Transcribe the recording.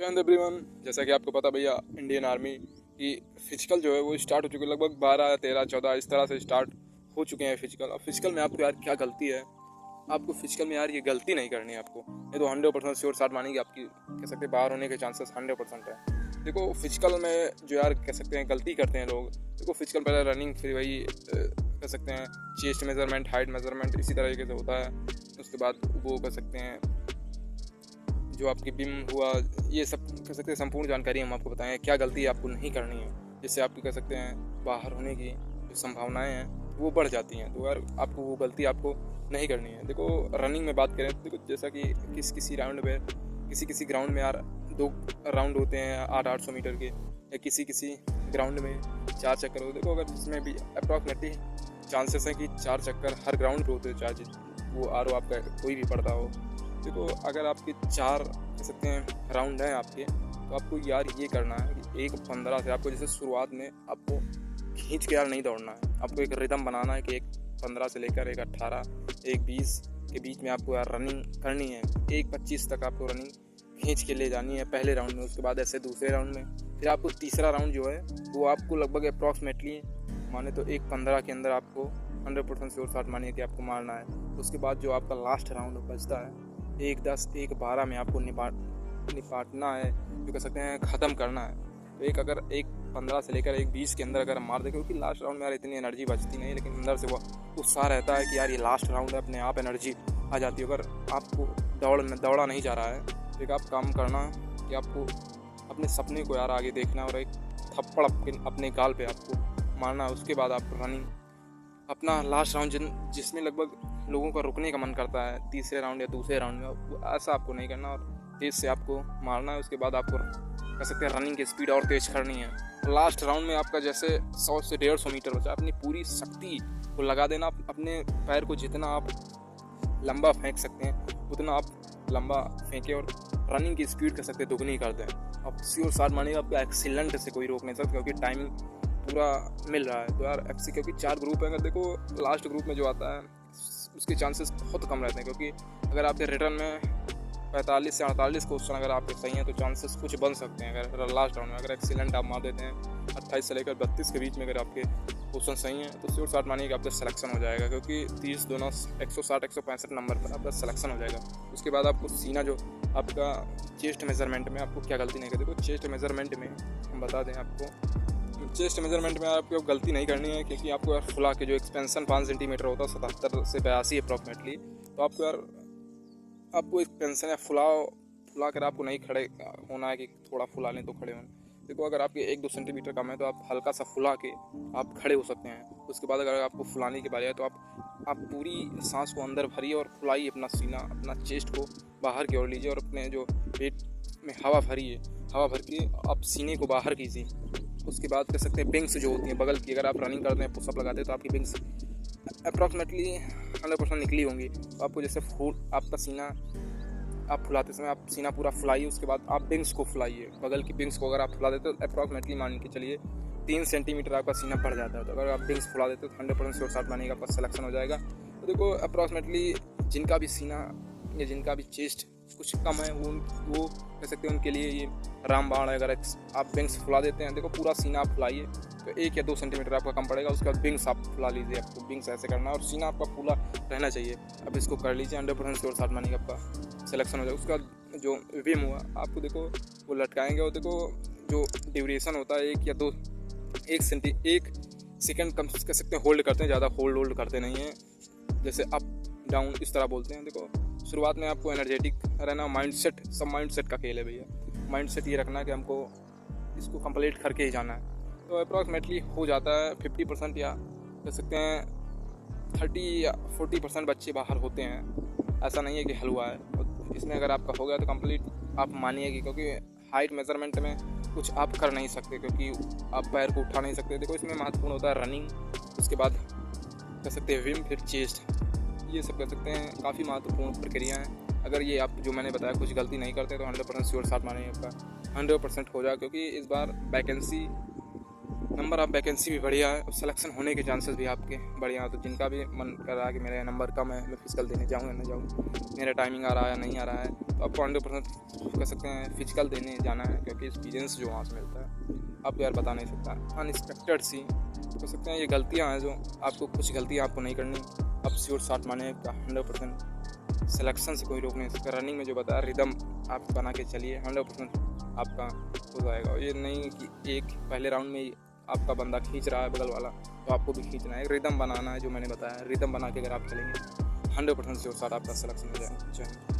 And everyone, जैसा कि आपको पता भैया, इंडियन आर्मी की फिजिकल जो है वो स्टार्ट हो चुकी है। लगभग 12, 13, 14 इस तरह से स्टार्ट हो चुके हैं फिजिकल। अब फिजिकल में आपको यार क्या गलती है, आपको फिजिकल में यार ये गलती नहीं करनी है आपको। ये तो 100% श्योर शॉट मानेंगे आपकी कह सकते हैं बाहर होने के चांसेस 100% है। देखो फिजिकल में जो यार कह सकते हैं गलती करते हैं लोग। देखो फिजिकल पहले रनिंग, फिर वही कह सकते हैं चेस्ट मेजरमेंट, हाइट मेजरमेंट, इसी तरीके से होता है। उसके बाद वो कह सकते हैं जो आपकी बिम हुआ, ये सब कह सकते हैं संपूर्ण जानकारी हम आपको बताएं क्या गलती आपको नहीं करनी है, जिससे आपकी कह सकते हैं बाहर होने की जो संभावनाएं हैं वो बढ़ जाती हैं। तो यार आपको वो गलती आपको नहीं करनी है। देखो रनिंग में बात करें तो देखो जैसा कि किसी राउंड में, किसी ग्राउंड में यार 2 राउंड होते हैं 800 मीटर के, या किसी ग्राउंड में 4 चक्कर होते। देखो अगर इसमें भी अप्रॉक्सीमेटली चांसेस हैं कि 4 चक्कर हर ग्राउंड पे होते हैं, चाहे वो आर आपका कोई भी पड़ता हो। देखो अगर आपके 4 कह सकते हैं राउंड हैं आपके, तो आपको यार ये करना है कि 1:15 से आपको जैसे शुरुआत में आपको खींच के यार नहीं दौड़ना है। आपको एक रिदम बनाना है कि 1:15 से लेकर 1:18, 1:20 के बीच में आपको यार रनिंग करनी है। 1:25 तक आपको रनिंग खींच के ले जानी है पहले राउंड में। उसके बाद ऐसे दूसरे राउंड में, फिर आपको तीसरा राउंड जो है वो आपको लगभग अप्रॉक्सीमेटली माने तो 1:15 के अंदर आपको 100% श्योर शॉट मानिए कि आपको मारना है। उसके बाद जो आपका लास्ट राउंड बचता है 1:10, 1:12 में आपको निपाटना है, जो कह सकते हैं ख़त्म करना है। तो अगर 1:15 से लेकर 1:20 के अंदर अगर मार दे, क्योंकि लास्ट राउंड में यार इतनी एनर्जी बचती नहीं, लेकिन अंदर से वो उत्साह रहता है कि यार ये लास्ट राउंड है, अपने आप एनर्जी आ जाती है। अगर आपको दौड़ा नहीं जा रहा है तो एक आप काम करना कि आपको अपने सपने को यार आगे देखना और एक थप्पड़ अपने गाल पे आपको मारना है। उसके बाद आप रनिंग अपना लास्ट राउंड जिसमें लगभग लोगों का रुकने का मन करता है तीसरे राउंड या दूसरे राउंड में, ऐसा आपको नहीं करना और तेज़ से आपको मारना है। उसके बाद आपको कह सकते हैं रनिंग की स्पीड और तेज़ करनी है। लास्ट राउंड में आपका जैसे 100 से 150 मीटर बचा, अपनी पूरी शक्ति को लगा देना। अपने पैर को जितना आप लंबा फेंक सकते हैं उतना आप लंबा फेंकें और रनिंग की स्पीड कह सकते हैं दुगनी कर दें। अब श्योर शॉट मानिएगा आपका एक्सीलेंट से कोई रोक नहीं सकता, क्योंकि टाइमिंग पूरा मिल रहा है। तो यार एफसी क्योंकि 4 ग्रुप है, अगर देखो लास्ट ग्रुप में जो आता है उसके चांसेस बहुत कम रहते हैं, क्योंकि अगर आपके रिटर्न में 45 से 48 क्वेश्चन अगर आपके सही हैं तो चांसेस कुछ बन सकते हैं। अगर लास्ट राउंड में अगर एक्सीलेंट आप मार देते हैं 28 से लेकर 32 के बीच में अगर आपके क्वेश्चन सही हैं तो श्योर शॉट मानिए कि आपका सिलेक्शन हो जाएगा, क्योंकि 30 दोनों 160 165 नंबर पर आपका सिलेक्शन हो जाएगा। उसके बाद आपको सीना जो आपका चेस्ट मेजरमेंट में आपको क्या गलती नहीं करती। देखो चेस्ट मेजरमेंट में हम बता दें आपको, चेस्ट मेजरमेंट में आपको गलती नहीं करनी है, क्योंकि आपको यार फुला के जो एक्सपेंशन 5 सेंटीमीटर होता है 77 से 82 अप्रॉक्सीमेटली, तो आपको यार आपको एक्सपेंशन या फुला कर आपको नहीं खड़े होना है कि थोड़ा फुला लें तो खड़े हों। देखो अगर आपके 1-2 सेंटीमीटर कम है तो आप हल्का सा फुला के आप खड़े हो सकते हैं। उसके बाद अगर आपको फुलाने की बारी है तो आप पूरी सांस को अंदर भरिए और फुलाइए अपना सीना, अपना चेस्ट को बाहर की ओर लीजिए और अपने जो पेट में हवा भरिए, हवा भर के आप सीने को बाहर कीजिए। उसके बाद कह सकते हैं विंग्स जो होती हैं बगल की, अगर आप रनिंग करते हैं पुशअप लगाते हैं तो आपकी विंग्स अप्रॉक्सीमेटली 100% निकली होंगी। तो आपको जैसे आपका सीना आप फुलाते समय आप सीना पूरा फुलाइए। उसके बाद आप विंग्स को फुलाइए, बगल की विंग्स को अगर आप फुला देते तो अप्रॉक्सीमेटली मान के चलिए 3 सेंटीमीटर आपका सीना बढ़ जाता है। तो अगर आप विंग्स फुला देते तो 100% श्योर शॉट मानिएगा आपका सिलेक्शन हो जाएगा। तो देखो अप्रॉक्सीमेटली जिनका भी सीना या जिनका भी चेस्ट कुछ कम है वो कह सकते हैं उनके लिए ये रामबाण है। अगर आप विंग्स फुला देते हैं, देखो पूरा सीना आप फुलाइए तो 1 या 2 सेंटीमीटर आपका कम पड़ेगा। उसके बाद विंग्स आप फुला लीजिए, आपको विंग्स ऐसे करना है और सीना आपका फुला रहना चाहिए। अब इसको कर लीजिए, 100% श्योर शॉट मानिएगा आपका सिलेक्शन हो जाएगा। उसका जो विम हुआ आपको देखो वो लटकाएंगे और देखो जो ड्यूरेशन होता है 1 या 2 1 सेकेंड कम कह सकते हैं होल्ड करते हैं, ज़्यादा होल्ड करते नहीं हैं, जैसे अप डाउन इस तरह बोलते हैं। देखो शुरुआत में आपको एनर्जेटिक रहना, सब माइंडसेट का खेल है भैया। माइंडसेट ये रखना है कि हमको इसको कंप्लीट करके ही जाना है। तो अप्रॉक्सीमेटली हो जाता है 50% या कह सकते हैं 30 या 40% बच्चे बाहर होते हैं। ऐसा नहीं है कि हलवा है। तो इसमें अगर आपका हो गया तो कंप्लीट आप मानिए कि, क्योंकि हाइट मेजरमेंट में कुछ आप कर नहीं सकते, क्योंकि आप पैर को उठा नहीं सकते। देखो इसमें महत्वपूर्ण होता है रनिंग, उसके बाद कह सकते हैं विम, फिर चेस्ट, ये सब कह सकते हैं काफ़ी महत्वपूर्ण प्रक्रिया हैं। अगर ये आप जो मैंने बताया कुछ गलती नहीं करते तो 100% श्योर शॉट मानिए आपका 100% हो जाए, क्योंकि इस बार वैकेंसी नंबर आप वैकेंसी भी बढ़िया है और सिलेक्शन होने के चांसेस भी आपके बढ़िया है। तो जिनका भी मन कर रहा है कि मेरा नंबर कम है, मैं फिजिकल देने जाऊँ या ना जाऊँ, मेरा टाइमिंग आ रहा है या नहीं आ रहा है, तो आपको 100% कह सकते हैं फिजिकल देने जाना है, क्योंकि एक्सपीरियंस जो वहाँ से मिलता है आपको यार बता नहीं सकता। अनएक्सपेक्टेड सी कह सकते हैं ये गलतियाँ हैं जो आपको, कुछ गलतियाँ आपको नहीं करनी। आप श्योर शॉट माने का 100% सिलेक्शन से कोई रोक नहीं सकता। रनिंग में जो बताया रिदम आप बना के चलिए, 100% आपका हो जाएगा। ये नहीं कि एक पहले राउंड में ही आपका बंदा खींच रहा है बगल वाला तो आपको भी खींचना है। रिदम बनाना है, जो मैंने बताया रिदम बना के अगर आप चलेंगे 100% श्योर शॉट आपका सिलेक्शन हो जाएगा।